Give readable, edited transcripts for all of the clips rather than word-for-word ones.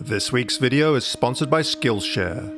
This week's video is sponsored by Skillshare.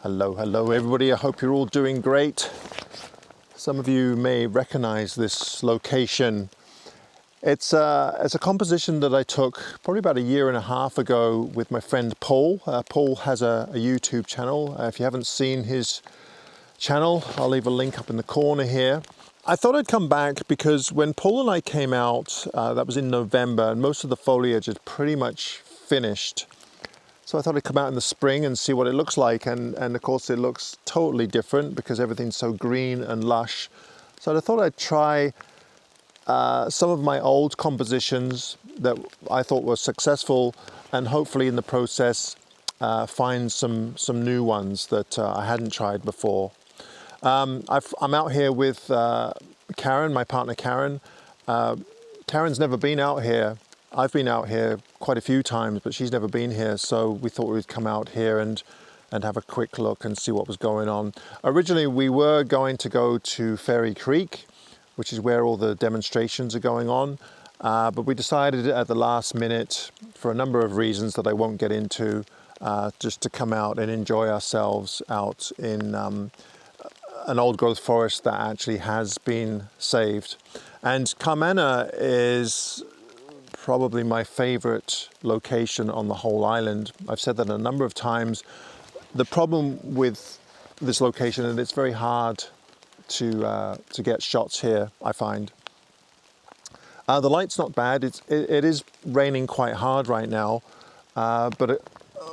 Hello everybody, I hope you're all doing great. Some of you may recognize this location. It's a composition that I took probably about a year and a half ago with my friend Paul. Paul has a YouTube channel. If you haven't seen his channel, I'll leave a link up in the corner here. I thought I'd come back because when Paul and I came out, that was in November, and most of the foliage had pretty much finished. So I thought I'd come out in the spring and see what it looks like, and of course it looks totally different because everything's so green and lush. So I thought I'd try some of my old compositions that I thought were successful, and hopefully in the process find some new ones that I hadn't tried before. I'm out here with Karen, my partner Karen. Karen's never been out here. I've been out here quite a few times, but she's never been here, so we thought we'd come out here and have a quick look and see what was going on. Originally, we were going to go to Fairy Creek, which is where all the demonstrations are going on, but we decided at the last minute, for a number of reasons that I won't get into, just to come out and enjoy ourselves out in an old growth forest that actually has been saved. And Carmanah is probably my favorite location on the whole island. I've said that a number of times. The problem with this location, and it's very hard to get shots here, I find. The light's not bad. It is raining quite hard right now, but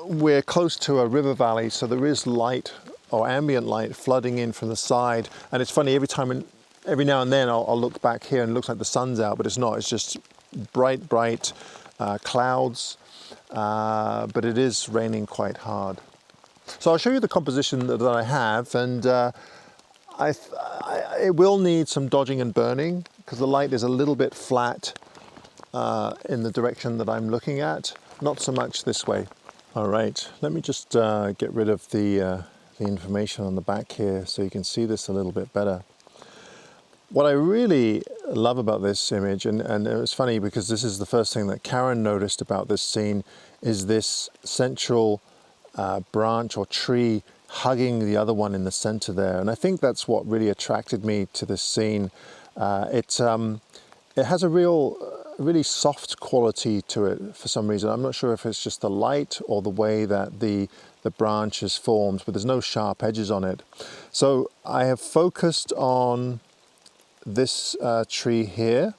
we're close to a river valley, so there is light or ambient light flooding in from the side. And it's funny, every now and then I'll look back here and it looks like the sun's out, but it's not. It's just bright clouds, but it is raining quite hard. So I'll show you the composition that I have, and it will need some dodging and burning because the light is a little bit flat in the direction that I'm looking at, not so much this way. All right, let me just get rid of the information on the back here so you can see this a little bit better. What I really love about this image, and it was funny because this is the first thing that Karen noticed about this scene, is this central branch or tree hugging the other one in the center there. And I think that's what really attracted me to this scene. It has a really soft quality to it for some reason. I'm not sure if it's just the light or the way that the branch is formed, but there's no sharp edges on it. So I have focused on this tree here.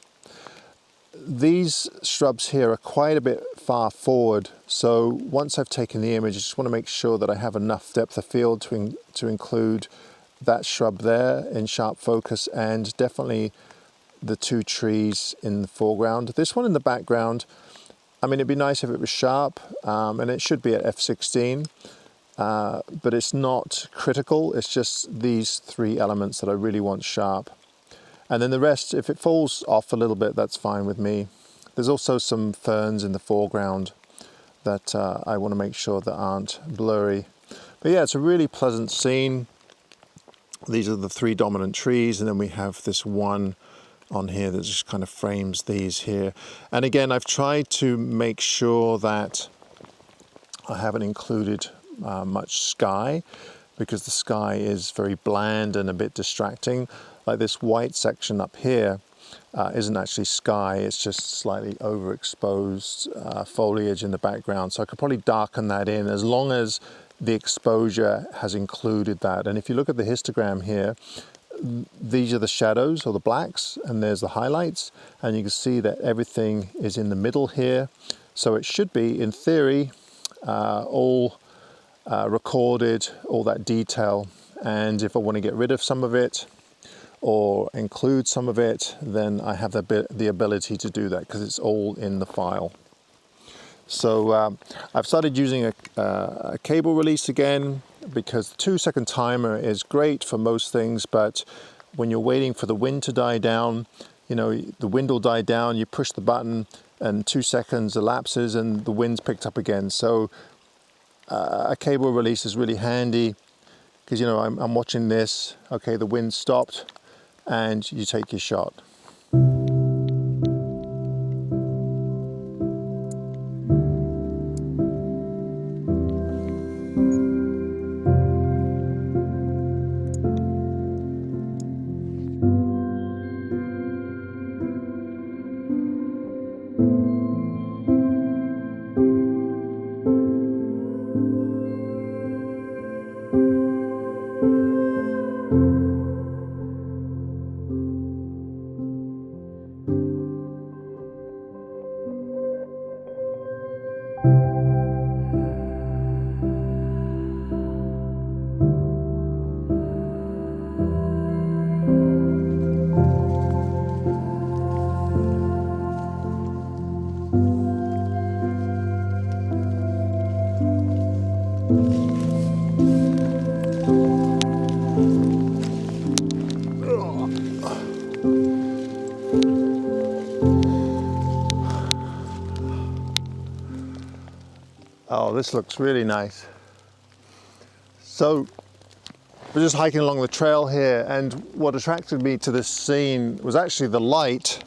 These shrubs here are quite a bit far forward, so once I've taken the image, I just want to make sure that I have enough depth of field to include that shrub there in sharp focus, and definitely the two trees in the foreground. This one in the background, I mean, it'd be nice if it was sharp, and it should be at f16, but it's not critical. It's just these three elements that I really want sharp. And then the rest, if it falls off a little bit, that's fine with me. There's also some ferns in the foreground that I want to make sure that aren't blurry. But yeah, it's a really pleasant scene. These are the three dominant trees, and then we have this one on here that just kind of frames these here. And again, I've tried to make sure that I haven't included much sky, because the sky is very bland and a bit distracting. Like this white section up here isn't actually sky, it's just slightly overexposed foliage in the background. So I could probably darken that in as long as the exposure has included that. And if you look at the histogram here, these are the shadows or the blacks, and there's the highlights, and you can see that everything is in the middle here. So it should be, in theory, all recorded, all that detail. And if I want to get rid of some of it or include some of it, then I have the ability to do that because it's all in the file. So I've started using a cable release again, because the 2-second timer is great for most things, but when you're waiting for the wind to die down, you know, the wind will die down, you push the button and 2 seconds elapses and the wind's picked up again. So a cable release is really handy, because, you know, I'm watching this, okay, the wind stopped, and you take your shot. Oh, this looks really nice. So we're just hiking along the trail here, and what attracted me to this scene was actually the light.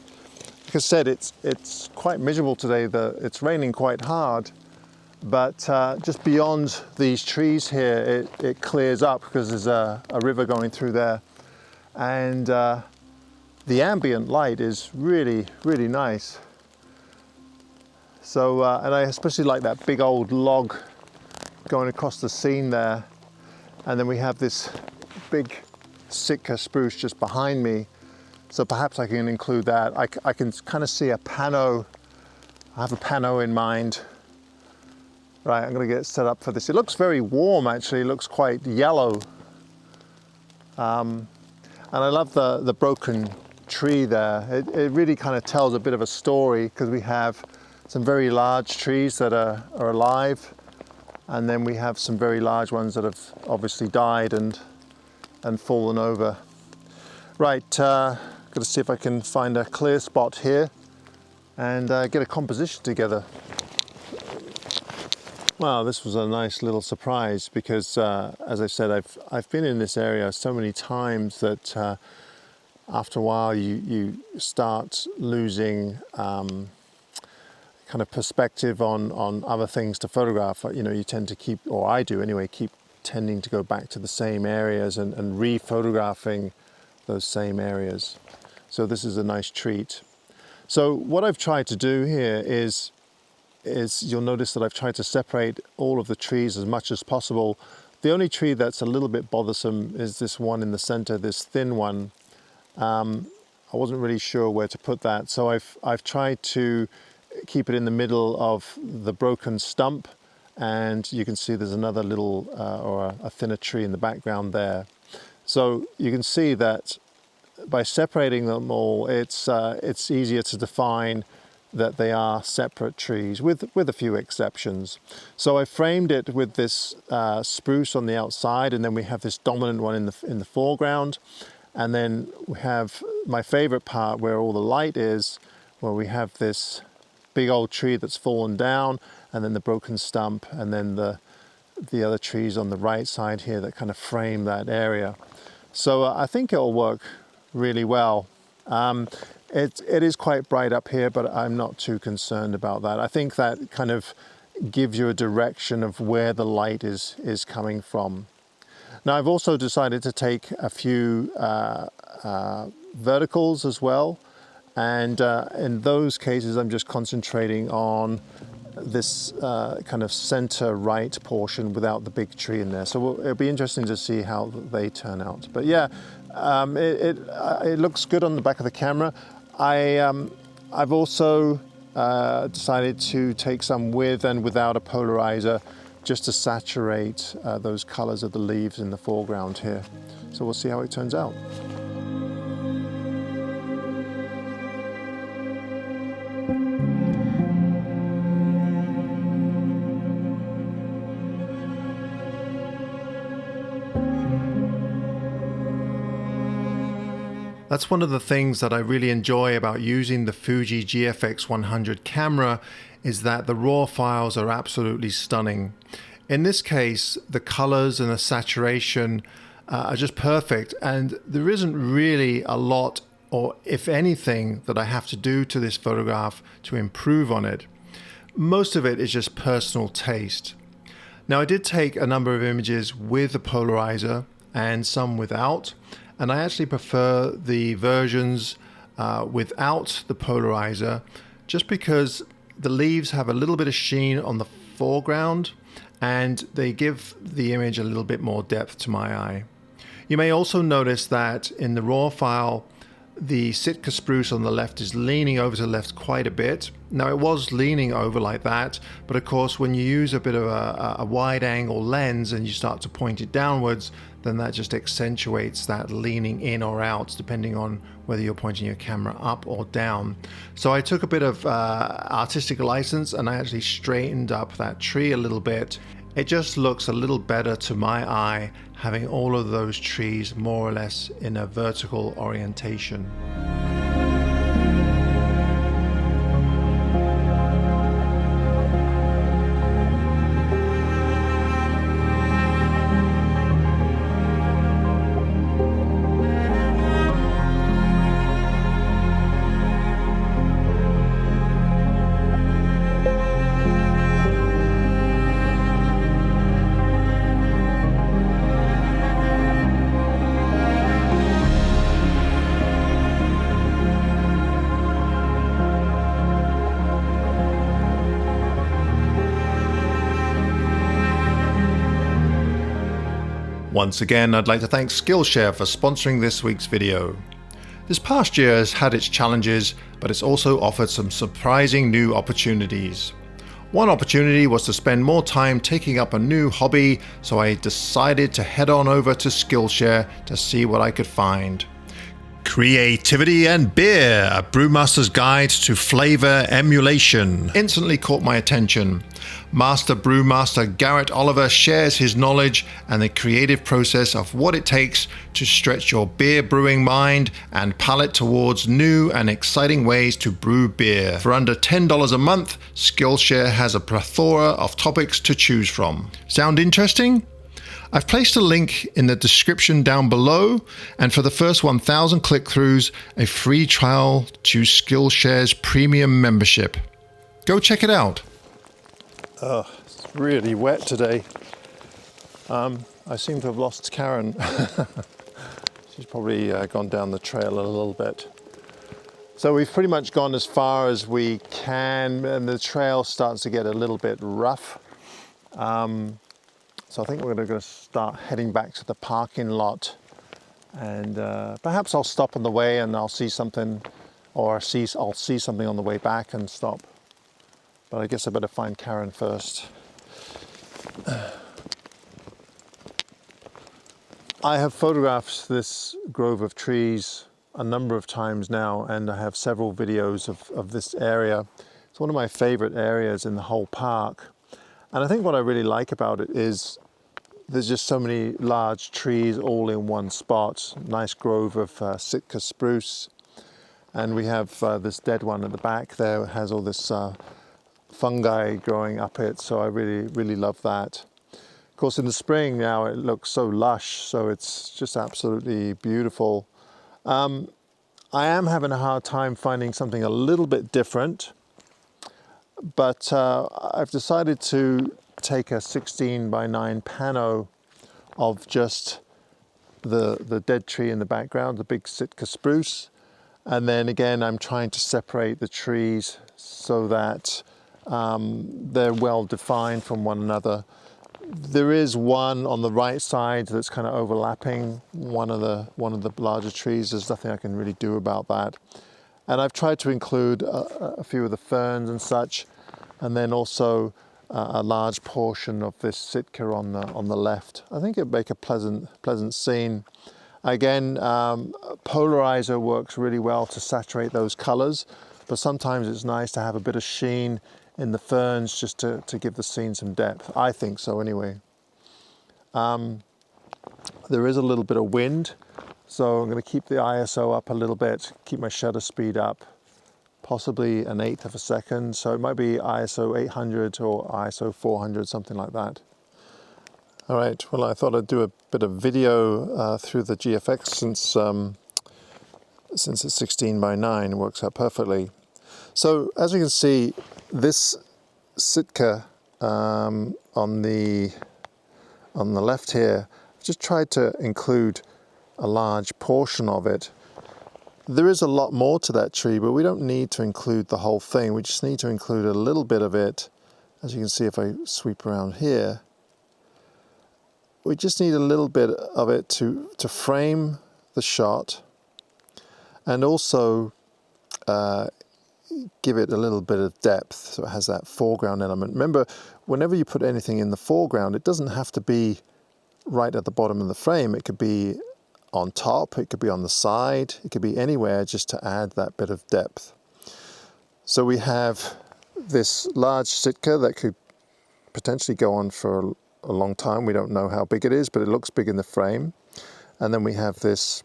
Like I said, it's quite miserable today. It's raining quite hard, but just beyond these trees here, it clears up because there's a river going through there, and the ambient light is really, really nice. So, and I especially like that big old log going across the scene there. And then we have this big Sitka spruce just behind me. So perhaps I can include that. I can kind of see a pano. I have a pano in mind. Right, I'm going to get set up for this. It looks very warm, actually. It looks quite yellow. And I love the broken tree there. It really kind of tells a bit of a story, because we have some very large trees that are alive, and then we have some very large ones that have obviously died and fallen over. Right, got to see if I can find a clear spot here and get a composition together. Well, this was a nice little surprise, because as I said, I've been in this area so many times that after a while you start losing kind of perspective on other things to photograph. You know, you tend to keep, or I do anyway, keep tending to go back to the same areas and re-photographing those same areas. So this is a nice treat. So what I've tried to do here is you'll notice that I've tried to separate all of the trees as much as possible. The only tree that's a little bit bothersome is this one in the center, this thin one. I wasn't really sure where to put that, so I've tried to keep it in the middle of the broken stump, and you can see there's another little or a thinner tree in the background there. So you can see that by separating them all, it's easier to define that they are separate trees, with a few exceptions. So I framed it with this spruce on the outside, and then we have this dominant one in the foreground, and then we have my favorite part where all the light is, where we have this big old tree that's fallen down, and then the broken stump, and then the the other trees on the right side here that kind of frame that area. So I think it'll work really well. It is quite bright up here, but I'm not too concerned about that. I think that kind of gives you a direction of where the light is coming from. Now I've also decided to take a few verticals as well, and in those cases I'm just concentrating on this kind of center right portion without the big tree in there. So it'll be interesting to see how they turn out. But yeah, it looks good on the back of the camera. I've also decided to take some with and without a polarizer just to saturate those colors of the leaves in the foreground here. So we'll see how it turns out. That's one of the things that I really enjoy about using the Fuji GFX 100 camera, is that the raw files are absolutely stunning. In this case, the colors and the saturation are just perfect, and there isn't really a lot, or if anything, that I have to do to this photograph to improve on it. Most of it is just personal taste. Now, I did take a number of images with a polarizer and some without, and I actually prefer the versions without the polarizer, just because the leaves have a little bit of sheen on the foreground and they give the image a little bit more depth to my eye. You may also notice that in the raw file, the Sitka spruce on the left is leaning over to the left quite a bit. Now, it was leaning over like that, but of course when you use a bit of a wide angle lens and you start to point it downwards, then that just accentuates that leaning in or out, depending on whether you're pointing your camera up or down. So I took a bit of artistic license and I actually straightened up that tree a little bit. It just looks a little better to my eye, having all of those trees more or less in a vertical orientation. Once again, I'd like to thank Skillshare for sponsoring this week's video. This past year has had its challenges, but it's also offered some surprising new opportunities. One opportunity was to spend more time taking up a new hobby, so I decided to head on over to Skillshare to see what I could find. Creativity and Beer, a brewmaster's guide to flavor emulation, instantly caught my attention. Master brewmaster Garrett Oliver shares his knowledge and the creative process of what it takes to stretch your beer brewing mind and palate towards new and exciting ways to brew beer. For under $10 a month, Skillshare has a plethora of topics to choose from. Sound interesting? I've placed a link in the description down below, and for the first 1,000 click-throughs, a free trial to Skillshare's premium membership. Go check it out. Oh, it's really wet today. I seem to have lost Karen. She's probably gone down the trail a little bit. So we've pretty much gone as far as we can, and the trail starts to get a little bit rough. So I think we're going to start heading back to the parking lot, and perhaps I'll stop on the way and I'll see something, or I'll see something on the way back and stop. But I guess I better find Karen first. I have photographed this grove of trees a number of times now, and I have several videos of this area. It's one of my favorite areas in the whole park. And I think what I really like about it is there's just so many large trees all in one spot. Nice grove of Sitka spruce. And we have this dead one at the back there. It has all this fungi growing up it. So I really, really love that. Of course, in the spring now it looks so lush, so it's just absolutely beautiful. I am having a hard time finding something a little bit different, but I've decided to take a 16 by 9 pano of just the dead tree in the background, the big Sitka spruce. And then again, I'm trying to separate the trees so that they're well defined from one another. There is one on the right side that's kind of overlapping one of the larger trees. There's nothing I can really do about that. And I've tried to include a few of the ferns and such, and then also a large portion of this Sitka on the left. I think it'd make a pleasant scene. Again, polarizer works really well to saturate those colors, but sometimes it's nice to have a bit of sheen in the ferns just to give the scene some depth. I think so anyway. There is a little bit of wind, so I'm going to keep the ISO up a little bit, keep my shutter speed up, possibly 1/8 of a second. So it might be ISO 800 or ISO 400, something like that. All right, well, I thought I'd do a bit of video through the GFX since it's 16 by 9, it works out perfectly. So as you can see, this Sitka on the left here, I've just tried to include a large portion of it. There is a lot more to that tree, but we don't need to include the whole thing. We just need to include a little bit of it. As you can see, if I sweep around here, we just need a little bit of it to frame the shot, and also give it a little bit of depth, so it has that foreground element. Remember, whenever you put anything in the foreground, it doesn't have to be right at the bottom of the frame. It could be on top, it could be on the side, it could be anywhere, just to add that bit of depth. So we have this large Sitka that could potentially go on for a long time. We don't know how big it is, but it looks big in the frame. And then we have this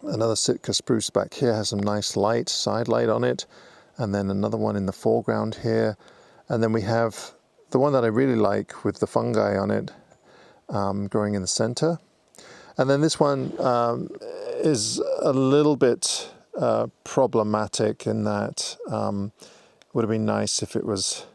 another Sitka spruce back here, has some nice light, side light on it, and then another one in the foreground here. And then we have the one that I really like with the fungi on it, growing in the center. And then this one is a little bit problematic in that would have been nice if it was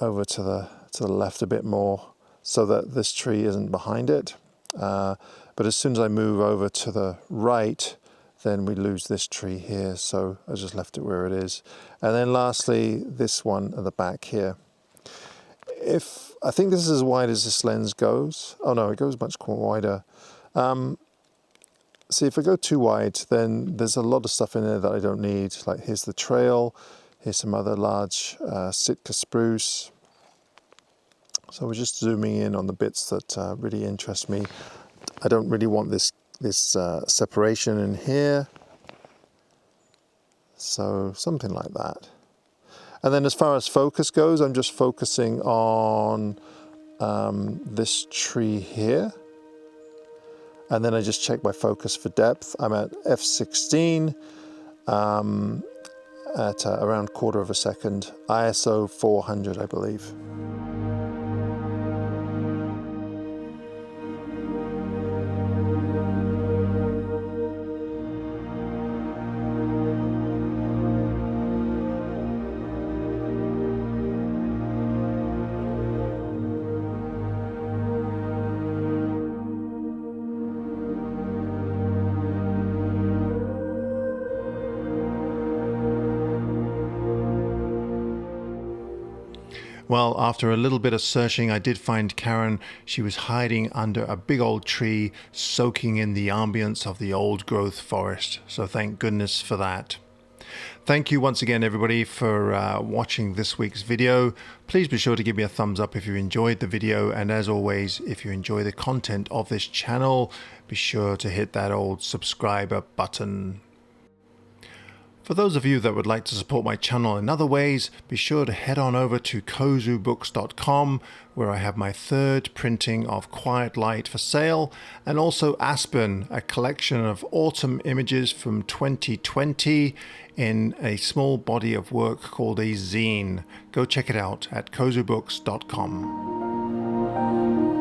over to the left a bit more, so that this tree isn't behind it. But as soon as I move over to the right, then we lose this tree here, so I just left it where it is. And then lastly, this one at the back here. I think this is as wide as this lens goes. Oh no, it goes much wider. See, if I go too wide, then there's a lot of stuff in there that I don't need. Like here's the trail, here's some other large Sitka spruce. So we're just zooming in on the bits that really interest me. I don't really want this separation in here. So something like that. And then as far as focus goes, I'm just focusing on this tree here. And then I just check my focus for depth. I'm at f16 at around 1/4 of a second. ISO 400, I believe. Well, after a little bit of searching, I did find Karen. She was hiding under a big old tree, soaking in the ambience of the old growth forest. So thank goodness for that. Thank you once again, everybody, for watching this week's video. Please be sure to give me a thumbs up if you enjoyed the video. And as always, if you enjoy the content of this channel, be sure to hit that old subscriber button. For those of you that would like to support my channel in other ways, be sure to head on over to kozubooks.com, where I have my third printing of Quiet Light for sale, and also Aspen, a collection of autumn images from 2020 in a small body of work called a zine. Go check it out at kozubooks.com.